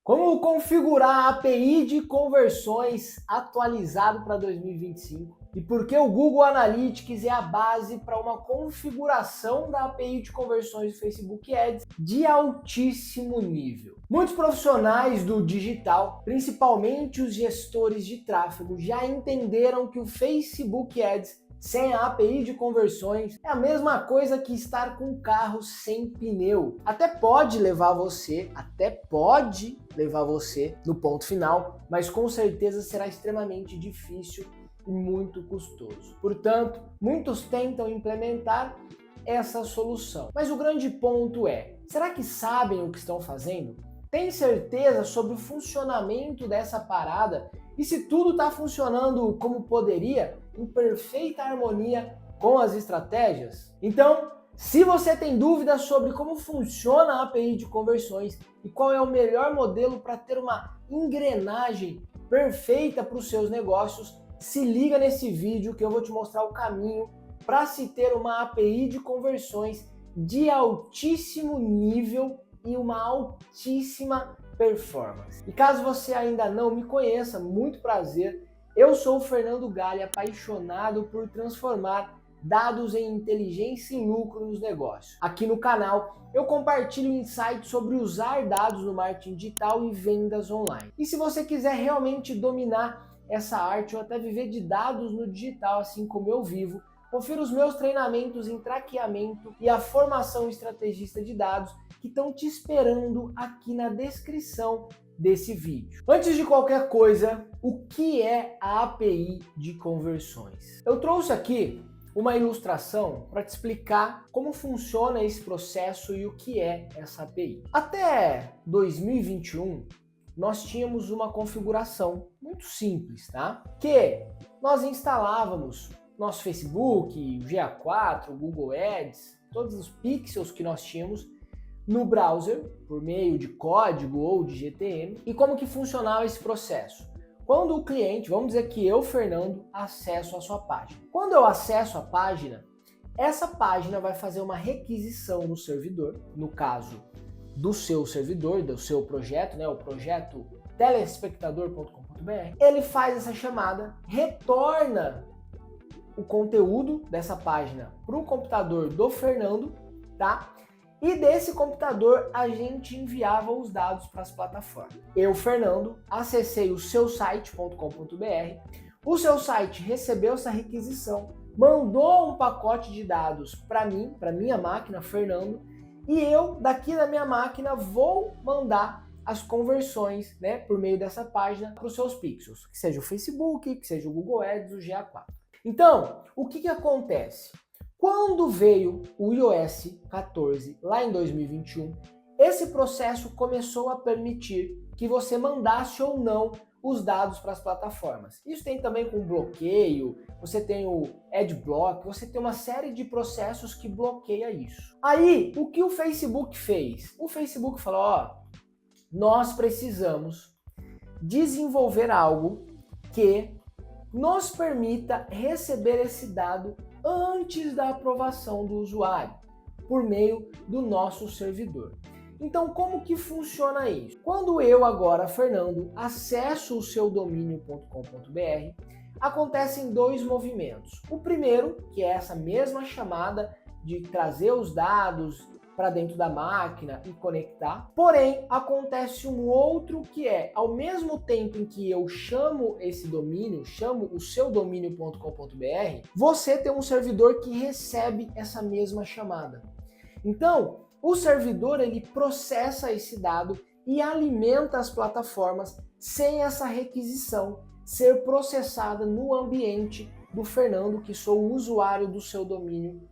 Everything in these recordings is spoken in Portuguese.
Como configurar a API de conversões atualizado para 2025 e por que o Google Analytics é a base para uma configuração da API de conversões do Facebook Ads de altíssimo nível. Muitos profissionais do digital, principalmente os gestores de tráfego, já entenderam que o Facebook Ads sem a API de conversões é a mesma coisa que estar com um carro sem pneu. Até pode levar você no ponto final, mas com certeza será extremamente difícil e muito custoso. Portanto, muitos tentam implementar essa solução. Mas o grande ponto é, será que sabem o que estão fazendo? Tem certeza sobre o funcionamento dessa parada e se tudo está funcionando como poderia, em perfeita harmonia com as estratégias? Então, se você tem dúvidas sobre como funciona a API de conversões e qual é o melhor modelo para ter uma engrenagem perfeita para os seus negócios, se liga nesse vídeo que eu vou te mostrar o caminho para se ter uma API de conversões de altíssimo nível e uma altíssima performance. E caso você ainda não me conheça, muito prazer, eu sou o Fernando Galli, apaixonado por transformar dados em inteligência e lucro nos negócios. Aqui no canal eu compartilho insights sobre usar dados no marketing digital e vendas online. E se você quiser realmente dominar essa arte ou até viver de dados no digital, assim como eu vivo, confira os meus treinamentos em traqueamento e a formação estrategista de dados que estão te esperando aqui na descrição desse vídeo. Antes de qualquer coisa, o que é a API de conversões? Eu trouxe aqui uma ilustração para te explicar como funciona esse processo e o que é essa API. Até 2021, nós tínhamos uma configuração muito simples, tá? Que nós instalávamos nosso Facebook, o GA4, o Google Ads, todos os pixels que nós tínhamos no browser, por meio de código ou de GTM. E como que funcionava esse processo? Quando o cliente, vamos dizer que eu, Fernando, acesso a sua página. Quando eu acesso a página, essa página vai fazer uma requisição no servidor, no caso do seu servidor, do seu projeto, né, o projeto telespectador.com.br. Ele faz essa chamada, retorna o conteúdo dessa página para o computador do Fernando, tá? E desse computador a gente enviava os dados para as plataformas. Eu, Fernando, acessei o seu site.com.br, o seu site recebeu essa requisição, mandou um pacote de dados para mim, para minha máquina, Fernando, e eu, daqui da minha máquina, vou mandar as conversões, né, por meio dessa página para os seus pixels, que seja o Facebook, que seja o Google Ads, o GA4. Então, o que acontece? Quando veio o iOS 14, lá em 2021, esse processo começou a permitir que você mandasse ou não os dados para as plataformas. Isso tem também com bloqueio, você tem o Adblock, você tem uma série de processos que bloqueia isso. Aí, o que o Facebook fez? O Facebook falou, ó, nós precisamos desenvolver algo que nos permita receber esse dado antes da aprovação do usuário, por meio do nosso servidor. Então, como que funciona isso? Quando eu agora, Fernando, acesso o seu domínio.com.br, acontecem dois movimentos. O primeiro, que é essa mesma chamada de trazer os dados para dentro da máquina e conectar. Porém, acontece um outro que é, ao mesmo tempo em que eu chamo esse domínio, chamo o seu domínio.com.br, você tem um servidor que recebe essa mesma chamada. Então, o servidor ele processa esse dado e alimenta as plataformas sem essa requisição ser processada no ambiente do Fernando, que sou o usuário do seu domínio.com.br.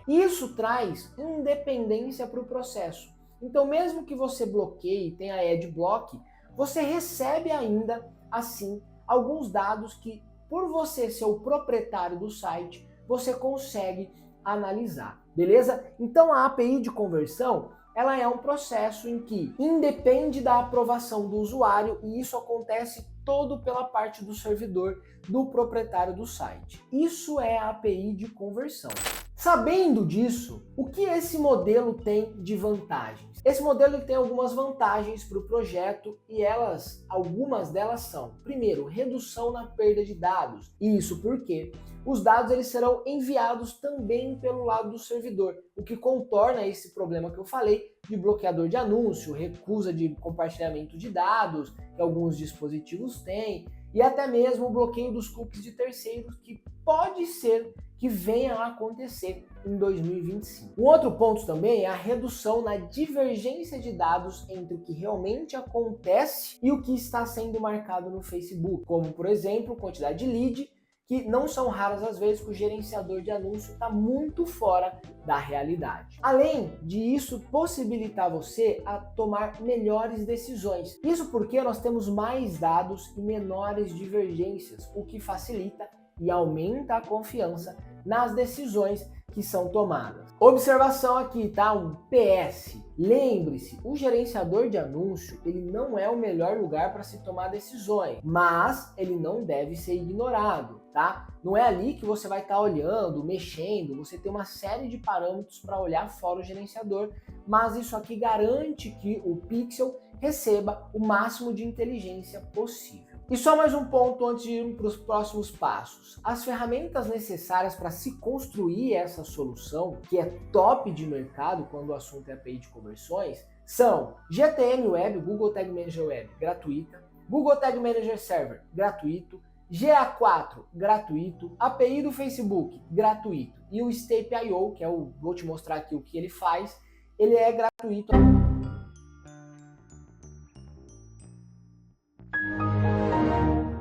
Isso traz independência para o processo. Então, mesmo que você bloqueie, tenha Adblock, você recebe ainda, assim, alguns dados que, por você ser o proprietário do site, você consegue analisar, beleza? Então, a API de conversão, ela é um processo em que independe da aprovação do usuário e isso acontece todo pela parte do servidor do proprietário do site. Isso é a API de conversão. Sabendo disso, o que esse modelo tem de vantagens? Esse modelo tem algumas vantagens para o projeto e algumas delas são, primeiro, redução na perda de dados. Isso porque os dados eles serão enviados também pelo lado do servidor, o que contorna esse problema que eu falei de bloqueador de anúncio, recusa de compartilhamento de dados que alguns dispositivos têm e até mesmo o bloqueio dos cookies de terceiros que pode ser que venha a acontecer em 2025. Um outro ponto também é a redução na divergência de dados entre o que realmente acontece e o que está sendo marcado no Facebook, como por exemplo, quantidade de lead, que não são raras as vezes que o gerenciador de anúncio está muito fora da realidade. Além disso, possibilitar você a tomar melhores decisões. Isso porque nós temos mais dados e menores divergências, o que facilita e aumenta a confiança nas decisões que são tomadas. Observação aqui, tá? Um PS. Lembre-se, o gerenciador de anúncio, ele não é o melhor lugar para se tomar decisões, mas ele não deve ser ignorado, tá? Não é ali que você vai estar olhando, mexendo, você tem uma série de parâmetros para olhar fora o gerenciador, mas isso aqui garante que o Pixel receba o máximo de inteligência possível. E só mais um ponto antes de ir para os próximos passos. As ferramentas necessárias para se construir essa solução, que é top de mercado quando o assunto é API de conversões, são GTM Web, Google Tag Manager Web, gratuita, Google Tag Manager Server, gratuito, GA4, gratuito, API do Facebook, gratuito, e o Step.io, que vou te mostrar aqui o que ele faz, ele é gratuito.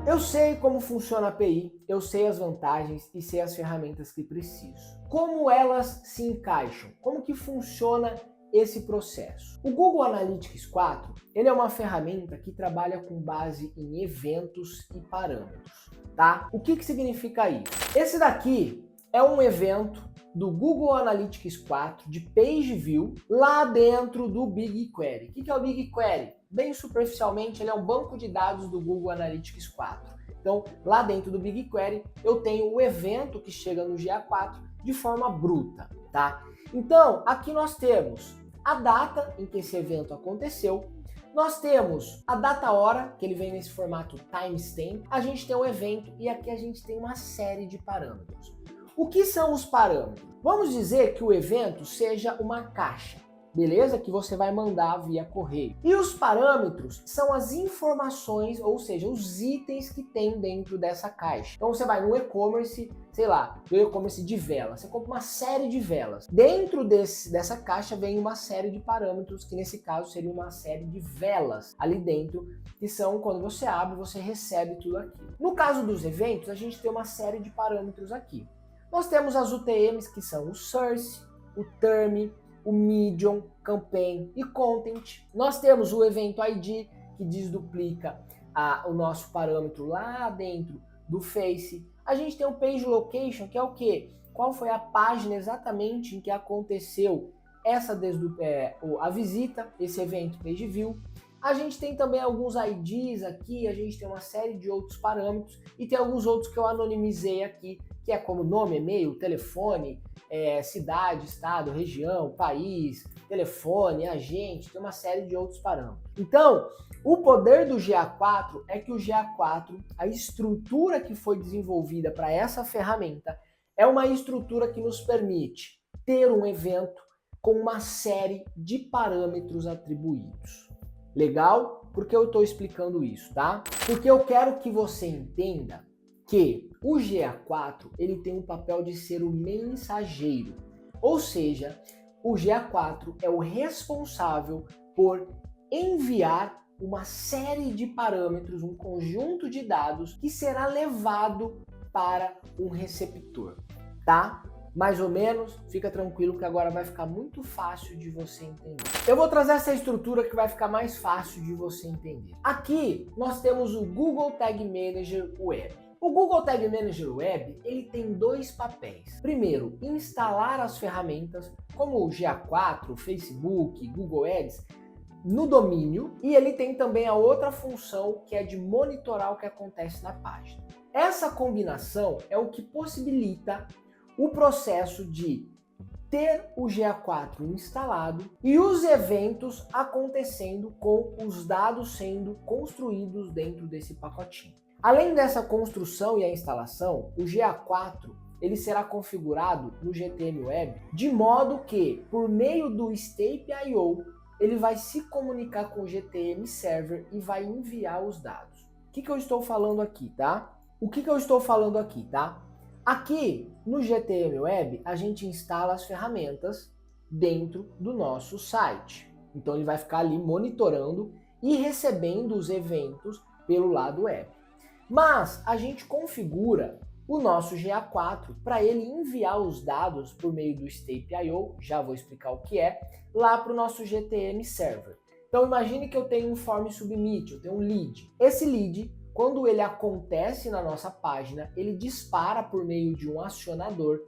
Eu sei como funciona a API, eu sei as vantagens e sei as ferramentas que preciso. Como elas se encaixam? Como que funciona esse processo? O Google Analytics 4, ele é uma ferramenta que trabalha com base em eventos e parâmetros, tá? O que significa isso? Esse daqui é um evento do Google Analytics 4 de Page View lá dentro do BigQuery. O que é o BigQuery? Bem superficialmente, ele é um banco de dados do Google Analytics 4. Então, lá dentro do BigQuery, eu tenho o evento que chega no GA4 de forma bruta, tá? Então, aqui nós temos a data em que esse evento aconteceu, nós temos a data-hora, que ele vem nesse formato timestamp, a gente tem o evento e aqui a gente tem uma série de parâmetros. O que são os parâmetros? Vamos dizer que o evento seja uma caixa, beleza? Que você vai mandar via correio. E os parâmetros são as informações, ou seja, os itens que tem dentro dessa caixa. Então você vai no e-commerce, sei lá, no e-commerce de velas, você compra uma série de velas. Dentro dessa caixa vem uma série de parâmetros, que nesse caso seria uma série de velas ali dentro, que são quando você abre, você recebe tudo aquilo. No caso dos eventos, a gente tem uma série de parâmetros aqui. Nós temos as UTMs, que são o Source, o Term, o Medium, Campaign e Content. Nós temos o Evento ID, que desduplica o nosso parâmetro lá dentro do Face. A gente tem o Page Location, que é o quê? Qual foi a página exatamente em que aconteceu a visita, esse evento Page View. A gente tem também alguns IDs aqui, a gente tem uma série de outros parâmetros e tem alguns outros que eu anonimizei aqui, que é como nome, e-mail, telefone, cidade, estado, região, país, telefone, agente, tem uma série de outros parâmetros. Então, o poder do GA4 é que o GA4, a estrutura que foi desenvolvida para essa ferramenta, é uma estrutura que nos permite ter um evento com uma série de parâmetros atribuídos. Legal? Por que eu estou explicando isso, tá? Porque eu quero que você entenda que o GA4 ele tem um papel de ser o mensageiro, ou seja, o GA4 é o responsável por enviar uma série de parâmetros, um conjunto de dados que será levado para um receptor, tá? Mais ou menos, fica tranquilo que agora vai ficar muito fácil de você entender. Eu vou trazer essa estrutura que vai ficar mais fácil de você entender. Aqui nós temos o Google Tag Manager Web. O Google Tag Manager Web, ele tem dois papéis. Primeiro, instalar as ferramentas como o GA4, Facebook, Google Ads no domínio, e ele tem também a outra função que é de monitorar o que acontece na página. Essa combinação é o que possibilita o processo de ter o GA4 instalado e os eventos acontecendo com os dados sendo construídos dentro desse pacotinho. Além dessa construção e a instalação, o GA4 ele será configurado no GTM Web de modo que, por meio do Step.io, ele vai se comunicar com o GTM Server e vai enviar os dados. O que eu estou falando aqui, tá? Aqui no GTM Web, a gente instala as ferramentas dentro do nosso site. Então ele vai ficar ali monitorando e recebendo os eventos pelo lado web. Mas a gente configura o nosso GA4 para ele enviar os dados por meio do Step.io, já vou explicar o que é, lá para o nosso GTM Server. Então imagine que eu tenho um form submit, eu tenho um lead. Esse lead, quando ele acontece na nossa página, ele dispara por meio de um acionador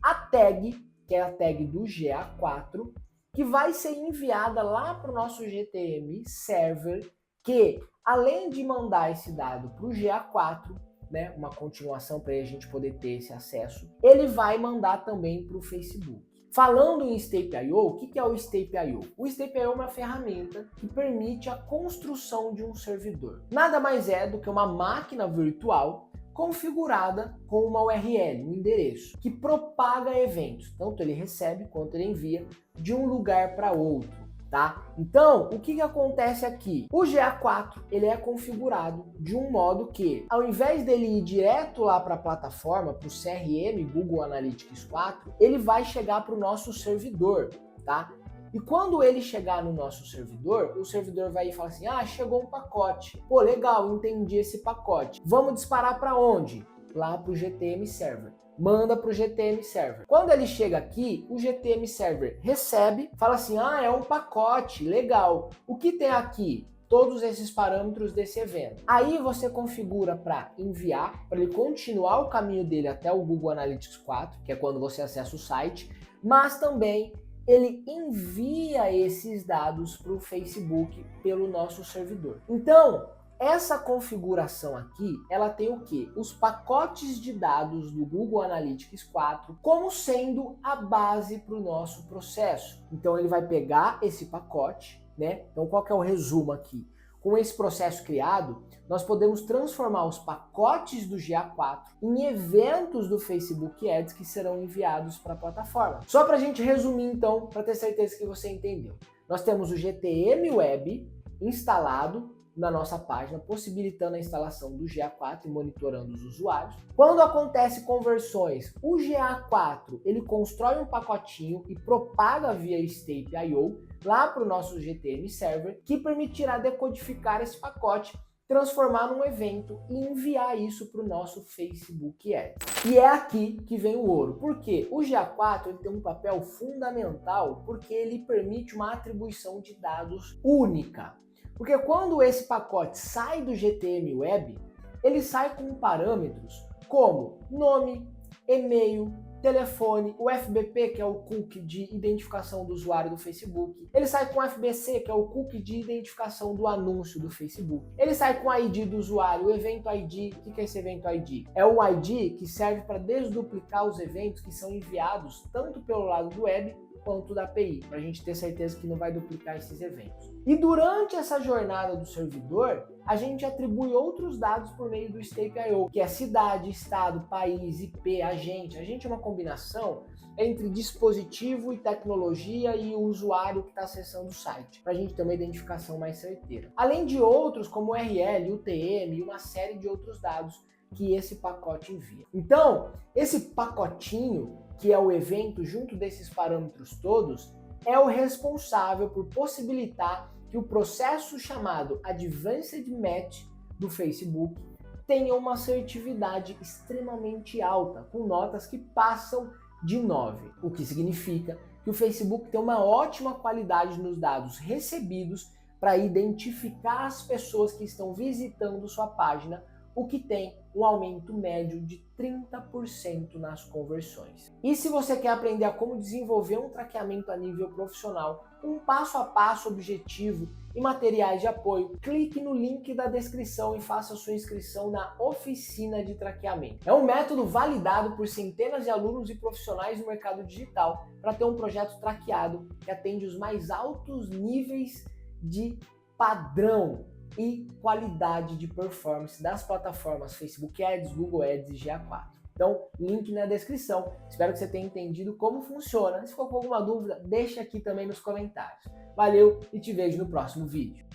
a tag, que é a tag do GA4, que vai ser enviada lá para o nosso GTM Server, que além de mandar esse dado para o GA4, né, uma continuação para a gente poder ter esse acesso, ele vai mandar também para o Facebook. Falando em Step.io, o que é o Step.io? O Step.io é uma ferramenta que permite a construção de um servidor. Nada mais é do que uma máquina virtual configurada com uma URL, um endereço, que propaga eventos, tanto ele recebe quanto ele envia de um lugar para outro. Tá? Então, o que acontece aqui? O GA4 ele é configurado de um modo que, ao invés dele ir direto lá para a plataforma, para o CRM Google Analytics 4, ele vai chegar para o nosso servidor, tá? E quando ele chegar no nosso servidor, o servidor vai falar assim, chegou um pacote. Pô, legal, entendi esse pacote. Vamos disparar para onde? Lá para o GTM Server. Manda para o GTM Server. Quando ele chega aqui, o GTM Server recebe, fala assim, é um pacote, legal. O que tem aqui? Todos esses parâmetros desse evento. Aí você configura para enviar, para ele continuar o caminho dele até o Google Analytics 4, que é quando você acessa o site, mas também ele envia esses dados para o Facebook pelo nosso servidor. Então, essa configuração aqui, ela tem o quê? Os pacotes de dados do Google Analytics 4 como sendo a base para o nosso processo. Então ele vai pegar esse pacote, né? Então qual que é o resumo aqui? Com esse processo criado, nós podemos transformar os pacotes do GA4 em eventos do Facebook Ads que serão enviados para a plataforma. Só para a gente resumir então, para ter certeza que você entendeu. Nós temos o GTM Web instalado na nossa página, possibilitando a instalação do GA4 e monitorando os usuários. Quando acontece conversões, o GA4 ele constrói um pacotinho e propaga via Step.io lá para o nosso GTM Server, que permitirá decodificar esse pacote, transformar num evento e enviar isso para o nosso Facebook Ads. E é aqui que vem o ouro. Por quê? O GA4 ele tem um papel fundamental porque ele permite uma atribuição de dados única. Porque quando esse pacote sai do GTM Web, ele sai com parâmetros como nome, e-mail, telefone, o FBP, que é o cookie de identificação do usuário do Facebook. Ele sai com o FBC, que é o cookie de identificação do anúncio do Facebook. Ele sai com o ID do usuário, o evento ID. O que é esse evento ID? É o ID que serve para desduplicar os eventos que são enviados tanto pelo lado do web quanto da API, para a gente ter certeza que não vai duplicar esses eventos. E durante essa jornada do servidor, a gente atribui outros dados por meio do Step.io, que é cidade, estado, país, IP, agente. Agente é uma combinação entre dispositivo e tecnologia e o usuário que está acessando o site, para a gente ter uma identificação mais certeira. Além de outros como URL, UTM e uma série de outros dados que esse pacote envia. Então, esse pacotinho, que é o evento junto desses parâmetros todos, é o responsável por possibilitar que o processo chamado Advanced Match do Facebook tenha uma assertividade extremamente alta, com notas que passam de 9, o que significa que o Facebook tem uma ótima qualidade nos dados recebidos para identificar as pessoas que estão visitando sua página, o que tem um aumento médio de 30% nas conversões. E se você quer aprender a como desenvolver um traqueamento a nível profissional, um passo a passo objetivo e materiais de apoio, clique no link da descrição e faça sua inscrição na oficina de traqueamento. É um método validado por centenas de alunos e profissionais do mercado digital para ter um projeto traqueado que atende os mais altos níveis de padrão e qualidade de performance das plataformas Facebook Ads, Google Ads e GA4. Então, link na descrição. Espero que você tenha entendido como funciona. Se ficou com alguma dúvida, deixa aqui também nos comentários. Valeu e te vejo no próximo vídeo.